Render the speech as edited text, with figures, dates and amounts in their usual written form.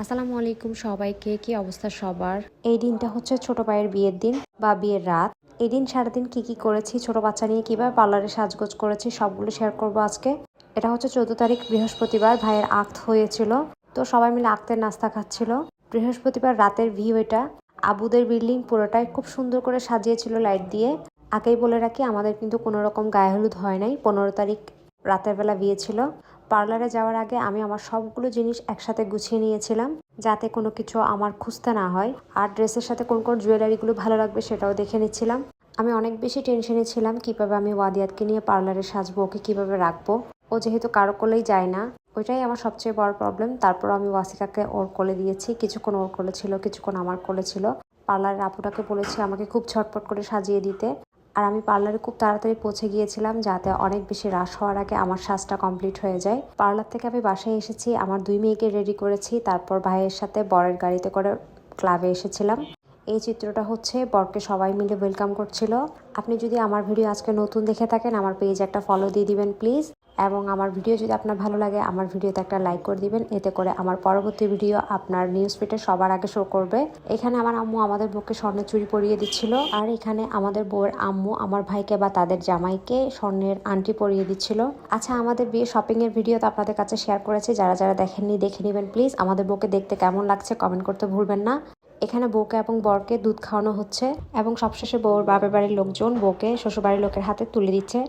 আসসালামু আলাইকুম সবাইকে, কি অবস্থা সবার? এই দিনটা হচ্ছে ছোট ভাইয়ের বিয়ের দিন বা বিয়ের রাত। এই দিন সারাদিন কি করেছি, ছোট বাচ্চা নিয়ে কিভাবে পার্লারে সাজগোজ করেছি সবগুলো শেয়ার করব আজকে। এটা হচ্ছে 14 তারিখ বৃহস্পতিবার, ভাইয়ের আক্ত হয়েছিল। তো সবাই মিলে আক্তের নাস্তা খাচ্ছিল। বৃহস্পতিবার রাতের ভিউ এটা। আবুদের বিল্ডিং পুরোটাই খুব সুন্দর করে সাজিয়েছিল লাইট দিয়ে। আগেই বলে রাখি, আমাদের কিন্তু কোনো রকম গায়ে হলুদ হয় নাই। 15 তারিখ রাতের বেলা বিয়ে ছিল। পার্লারে যাওয়ার আগে আমি আমার সবগুলো জিনিস একসাথে গুছিয়ে নিয়েছিলাম, যাতে কোনো কিছু আমার খুঁজতে না হয়। আর ড্রেসের সাথে কোন কোন জুয়েলারিগুলো ভালো লাগবে সেটাও দেখে নিচ্ছিলাম। আমি অনেক বেশি টেনশনে ছিলাম কিভাবে আমি ওয়াদিয়াতকে নিয়ে পার্লারে সাজবো, ওকে কিভাবে রাখবো। ও যেহেতু কারো কোলেই যায় না, ওইটাই আমার সবচেয়ে বড় প্রবলেম। তারপর আমি ওয়াসিকাকে ওর কোলে দিয়েছি, কিছুক্ষণ ওর কোলে ছিল, কিছুক্ষণ আমার কোলে ছিল। পার্লারের আপুটাকে বলেছি আমাকে খুব ঝটপট করে সাজিয়ে দিতে। আর আমি পার্লারে খুব তাড়াতাড়ি পৌঁছে গিয়েছিলাম, যাতে অনেক বেশি রাশ হওয়ার আগে আমার সাজটা কমপ্লিট হয়ে যায়। পার্লার থেকে আমি বাসায় এসেছি, আমার 2 মেয়েকে রেডি করেছি। তারপর ভাইয়ের সাথে বরের গাড়িতে করে ক্লাবে এসেছিলাম। এই চিত্রটা হচ্ছে বরকে সবাই মিলে ওয়েলকাম করছিল। আপনি যদি আমার ভিডিও আজকে নতুন দেখে থাকেন, আমার পেজ একটা ফলো দিয়ে দিবেন প্লিজ। এবং আমার ভিডিও যদি আপনার ভালো লাগে, আমার ভিডিওতে একটা লাইক করে দিবেন। এতে করে আমার পরবর্তী ভিডিও আপনার নিউজ ফিডে সবার আগে শো করবে। এখানে আমার আম্মু আমাদের বউকে স্বর্ণের চুড়ি পরিয়ে দিচ্ছিল। আর এখানে আমাদের বউয়ের আম্মু আমার ভাইকে বা তাদের জামাইকে স্বর্ণের আংটি পরিয়ে দিচ্ছিল। আচ্ছা, আমাদের বিয়ে শপিং এর ভিডিও তো আপনাদের কাছে শেয়ার করেছি, যারা যারা দেখেননি দেখে নেবেন প্লিজ। আমাদের বউকে দেখতে কেমন লাগছে কমেন্ট করতে ভুলবেন না। এখানে বউকে এবং বরকে দুধ খাওয়ানো হচ্ছে এবং সবশেষে বউর বাপের বাড়ির লোকজন বউকে শ্বশুরবাড়ির লোকের হাতে তুলে দিচ্ছে।